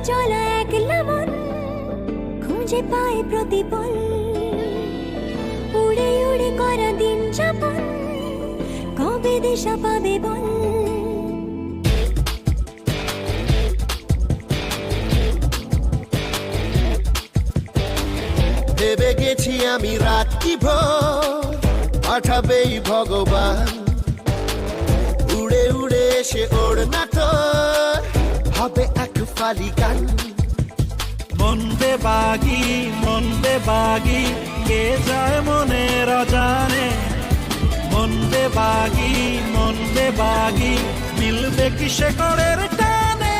চলা একলা মন খুঁজে পায় প্রতিপল, উড়ে উড়ে করা দিন যাপন কবে দিশা পাবে বল। ভেবে গেছি আমি রাত্রি ভোর পাঠাবেই ভগবান, উড়ে উড়ে এসে ওর না তোর হবে এক ফালি গান। মন বেবাগি কে যায় মনের অজানে, মন বেবাগি মিলবে কি শেকড়ের টানে।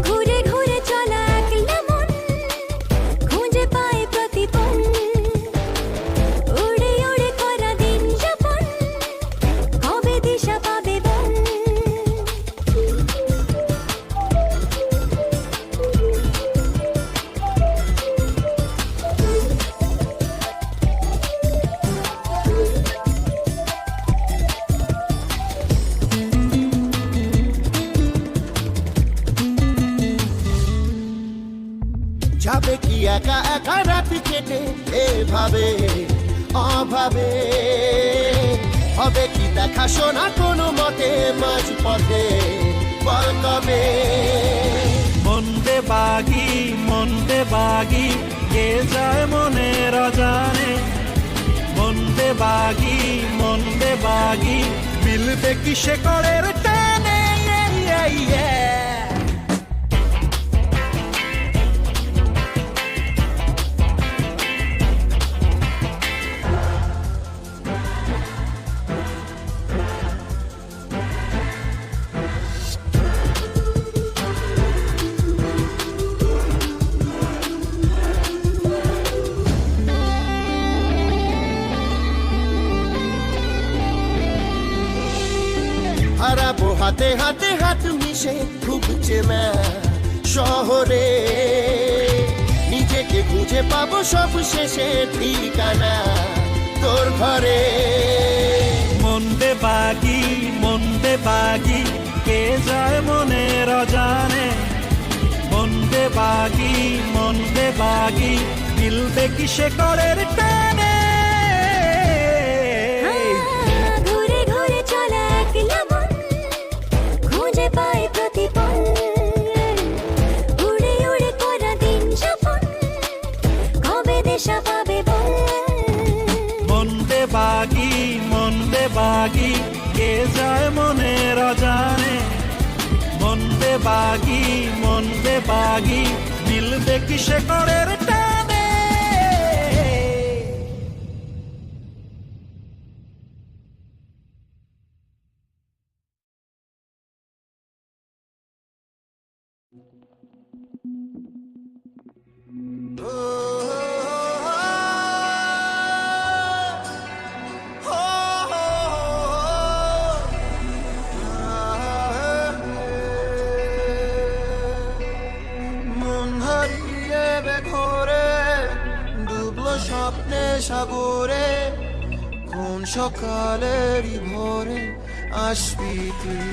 ঘুরে ঘুরে চলা একলা মন খুঁজে পায় প্রতিপল, উড়ে উড়ে করা দিন যাপন কবে দিশা পাবে বল। যাবে কি একা একা রাত কেটে এভাবে অভাবে, হবে কি দেখা শোনা কোনো মতে মাঝ পথে বল কবে। মন বেবাগি কে যায় মনের অজানে, মন বেবাগি মিলবে কি শেকড়ের টানে। হারাবো হাতে হাতে হাত মিশে খুব চেনা শহরে, নিজেকে খুঁজে পাবো সব শেষে ঠিকানা তোর ঘরে। মন বেবাগি কে যায় মনের অজানে, মন বেবাগি মিলবে কি শেকড়ের টানে। ঘুরে ঘুরে চলা একলা মন খুঁজে পায় প্রতিপল, উড়ে উড়ে করা দিন যাপন কবে দিশা পাবে বল। মন বেবাগি কে যায় মনের অজানে, মন বেবাগি মিলবে কি শেকড়ের টানে। মন হারিয়ে বেঘরে ডুবলো স্বপ্নে সাগরে, কোন সকালেরই ভোরে আসবি তুই।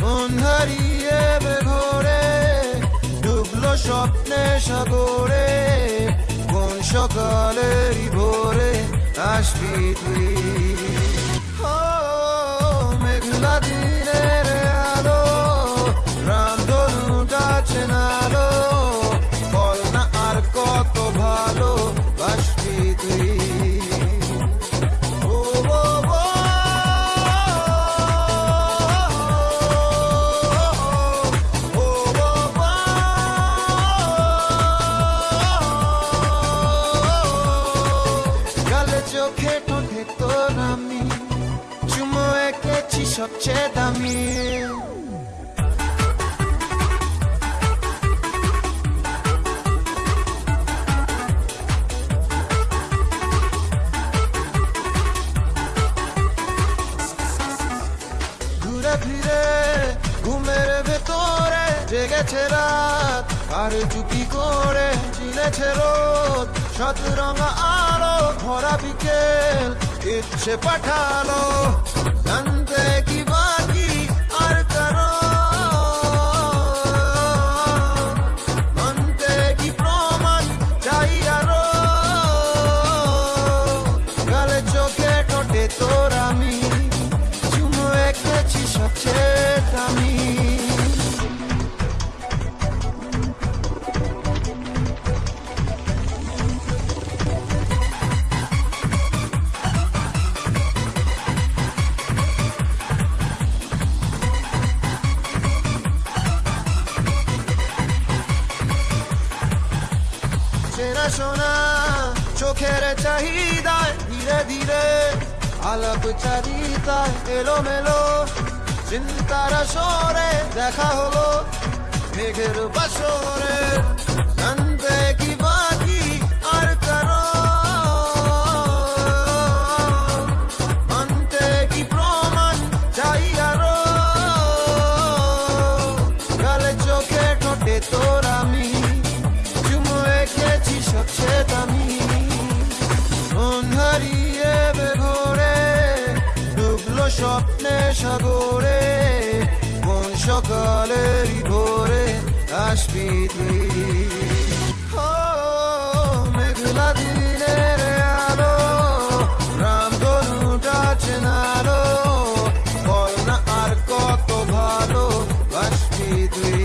মন হারিয়ে বেঘরে ডুবলো স্বপ্নে সাগরে, কোন সকালেরই ভোরে আসবি তুই। ও মেঘলা দিনের আলো রামধনুটা চেনালো, বল না আর কত ভালো বাসবি তুই। চোখে ঠোঁটে তোর আমি চুমো এঁকেছি সবচেয়ে দামি। ঘুরে ফিরে ঘুমের ভেতর আর চুপি করে চিনেছে রোদ শতরঙা আলো ভরা বিকেল ইচ্ছে পাঠালো জানতে কি বাকি আর কারো মানতে কি প্রমাণ চাই আরো গালে চোখে ঠোঁটে তোর আমি চুমো এঁকেছি সবচেয়ে দামি চেনা শোনা চোখের চাহিদায় ধীরে ধীরে আলাপ চারিতায় এলো মেলো চিন্তার সরে দেখা হলো মেঘের বাসরে জানতে কি বাকি আর কারো মানতে কি প্রমাণ চাই আরো গালে চোখে ঠোঁটে তোর আমি চুমো এঁকেছি সবচেয়ে দামি মন হারিয়ে বেঘরে ডুবলো স্বপ্নে সাগরে কোন সকালেরই ভোরে আসবি তুই ও মেঘলা দিনের আলো রামধনুটা চেনালো বল না আর কত ভালো বাসবি তুই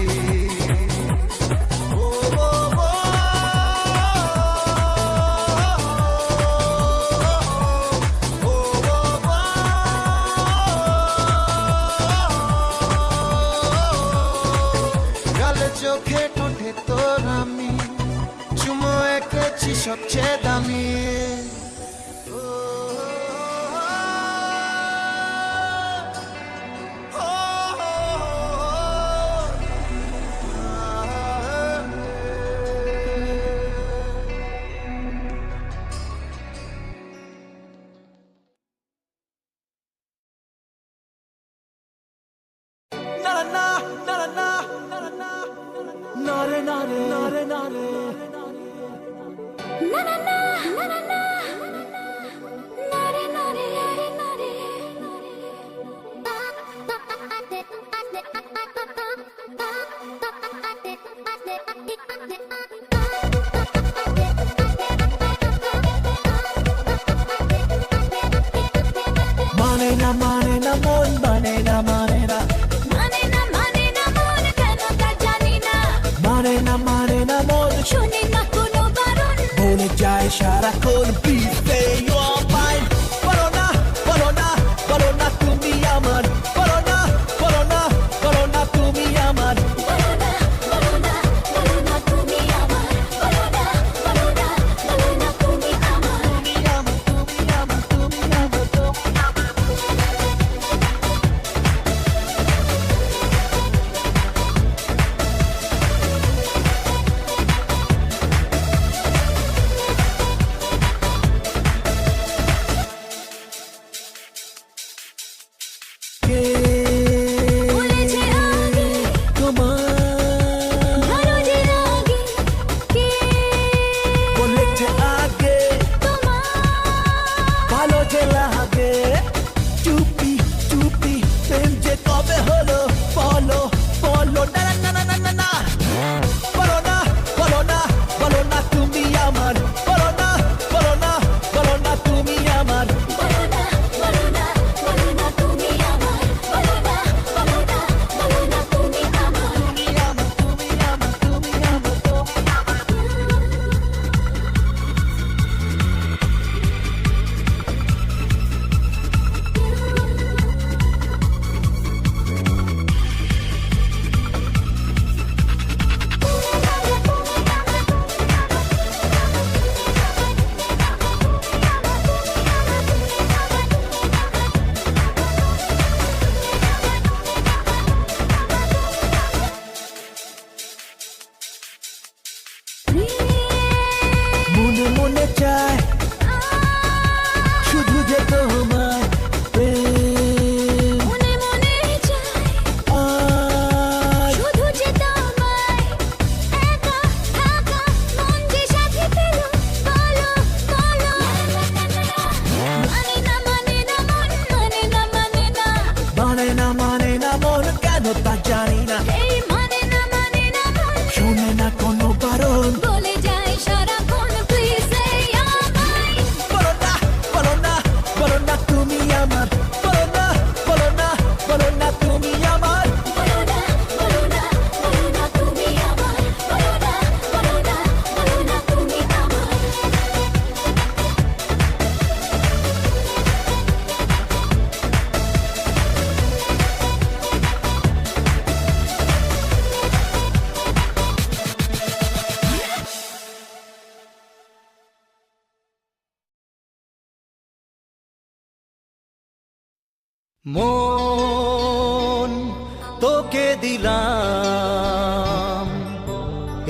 চোখে ঠোঁটে তোর আমি চুমো এঁকেছি সবচেয়ে দামি Na na na na na na nare nare nare nare মানে না মন মানে না mane na mon কেন তা জানি না মানে না মন শুনি না কোনো বারণ বলে যায় সারাক্ষণ please say you are mine বলো না তুমি আমার বলো না তুমি আমার বলো না তুমি আমার বলো না তুমি আমার বলেছে আগে তোমার ভালো যে লাগে কে বলেছে আগে তোমার ভালো যে লাগে চুপি প্রেম যে কবে হলো বলো না বলো না তুমি আমার বলো না তুমি আমার বলো না তুমি আমার বলো না তুমি আমার মনে চায় শুধু যে তোমার প্রেম মনে চায় আর শুধু যে তোমায় একা মন তোকে দিলাম,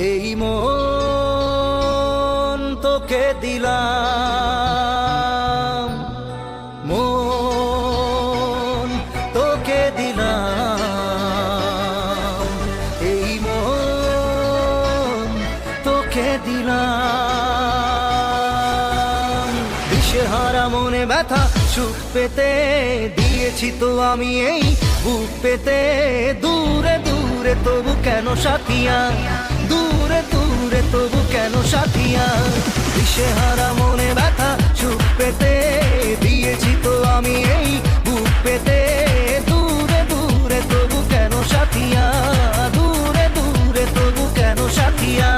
এই মন তোকে দিলাম, মন তোকে দিলাম, এই মন তোকে দিলাম। দিশেহারা মনে ব্যথা সুখ পেতে দিয়েছি তো আমি এই বুক পেতে, দূরে দূরে তবু কেন সাথিয়া, দূরে দূরে তবু কেন সাথিয়া। দিশেহারা মনে ব্যথা সুখ পেতে দিয়েছি তো আমি এই বুক পেতে, দূরে দূরে তবু কেন সাথিয়া, দূরে দূরে তবু কেন সাথিয়া।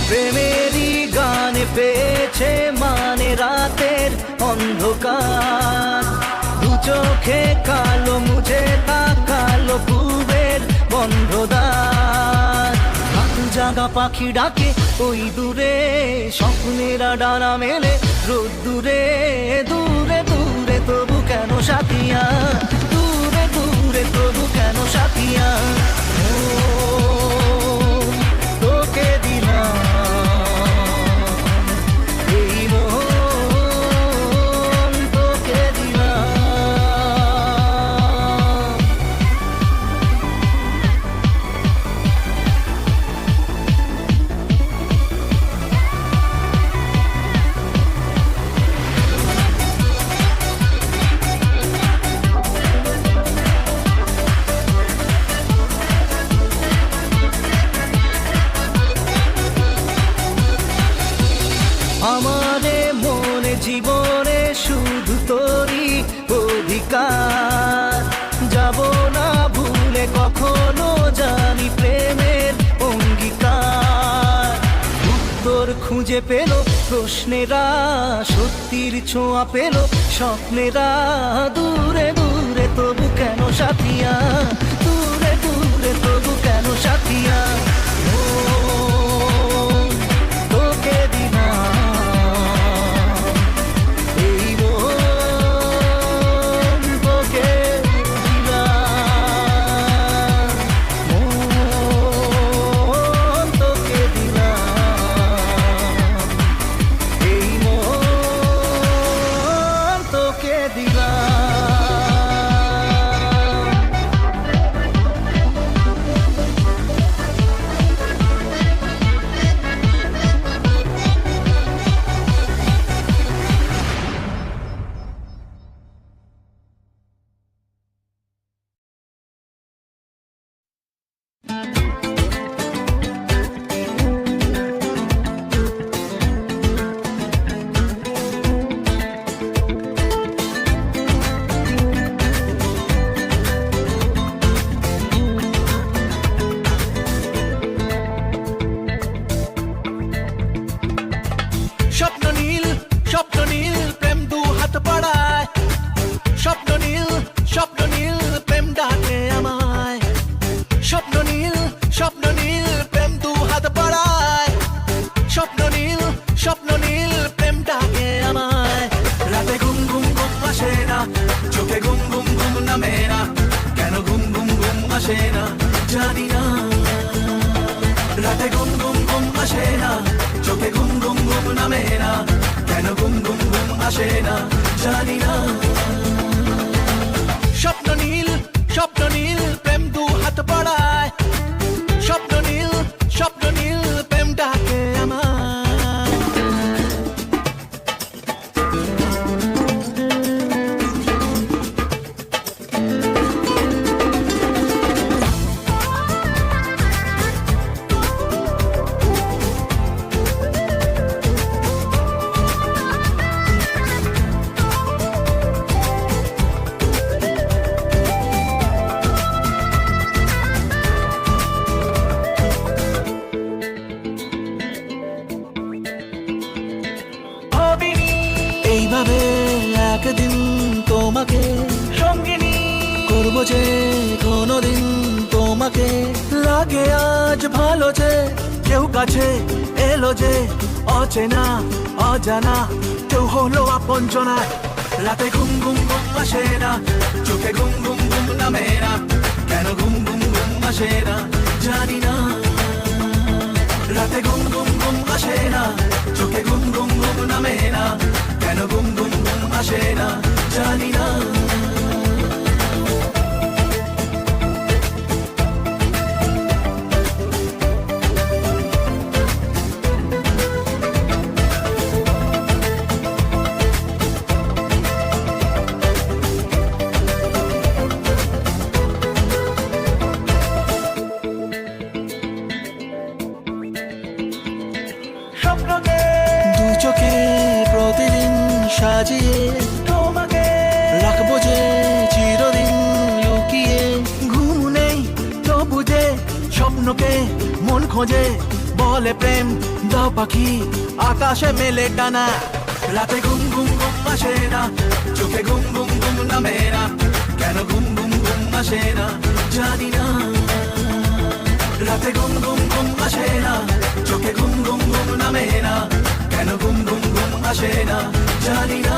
প্রেমেরই গানে পেয়েছে মানে রাতের অন্ধকার, দু চোখে কালো মুঝে তাকালো পূবের বন্ধদার। হাত জাগা পাখি ডাকে ওই দূরে, স্বপ্নেরা ডানা মেলে রোদ দূরে, দূরে দূরে তবু কেন সাথিয়া, দূরে দূরে তবু কেন সাথিয়া। তোকে দিলাম, এই মন তোকে দিলাম। আমারে মনে জীবনে শুধু তোরই অধিকার, যাব না ভুলে কখনো জানি প্রেমের অঙ্গীকার। উত্তর খুঁজে পেল প্রশ্নেরা, সত্যির ছোঁয়া পেল স্বপ্নেরা, দূরে দূরে তবু কেন সাথিয়া, দূরে দূরে তবু কেন সাথিয়া। তোকে দিলাম, এই মন তোকে দিলাম, মন তোকে দিলাম, এই মন তোকে দিলাম। স্বপ্ন নীল, স্বপ্ন নীল, প্রেম দু হাত বাড়ায়। স্বপ্ন নীল, স্বপ্ন নীল, প্রেম ডাকে আমায়। স্বপ্ন নীল, স্বপ্ন নীল, প্রেম দু হাত বাড়ায়। স্বপ্ন নীল, স্বপ্ন নীল, প্রেম ডাকে আমায়। রাতে ঘুম ঘুম ঘুম আসে না, চোখে ঘুম ঘুম ঘুম নামে না, কেন ঘুম ঘুম ঘুম আসে না জানি না। রাতে ঘুম ঘুম ঘুম আসে না, চোখে ঘুম ঘুম ঘুম নামে না, কেন ঘুম ঘুম ঘুম আসে না জানি না। স্বপ্ন নীল, স্বপ্ন নীল, প্রেম দু হাত বাড়ায়। স্বপ্ন নীল, স্বপ্ন নীল, প্রেম ডাকে আমায়। একদিন তোমাকে সঙ্গিনী করবো যে কোনোদিন তোমাকে। লাগে আজ ভালো যে কেউ কাছে এলো যে, অচেনা অজানা কেউ হলো আপনজনা। রাতে ঘুম ঘুম ঘুম আসে না, চোখে ঘুম ঘুম ঘুম নামে না, কেন ঘুম ঘুম ঘুম আসে না জানি না। রাতে ঘুম ঘুম ঘুম আসে না, চোখে ঘুম ঘুম ঘুম নামে না, কেন ঘুম ঘুম ঘুম আসে না জানি না। স্বপ্নকে দু চোখে প্রতিদিন সাজিয়ে তোমাকে রাখবো যে চিরদিন লুকিয়ে। ঘুম নেই তো বুঝে স্বপ্নকে মন খোঁজে, বলে প্রেম দাও পাখি আকাশে মেলে টানা। রাতে ঘুম ঘুম ঘুম আসে না, চোখে ঘুম ঘুম ঘুম নামে না, কেন ঘুম ঘুম ঘুম আসে না জানি না। রাতে ঘুম ঘুম ঘুম আসে না, চোখে ঘুম ঘুম ঘুম নামে না, কেন ঘুম ঘুম ঘুম আসে না জানি না।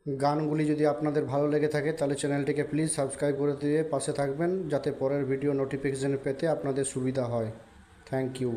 গানগুলি যদি আপনাদের ভালো লেগে থাকে তাহলে চ্যানেলটিকে প্লিজ সাবস্ক্রাইব করে দিয়ে পাশে থাকবেন, যাতে পরের ভিডিও নোটিফিকেশন পেতে আপনাদের সুবিধা হয়। Thank you.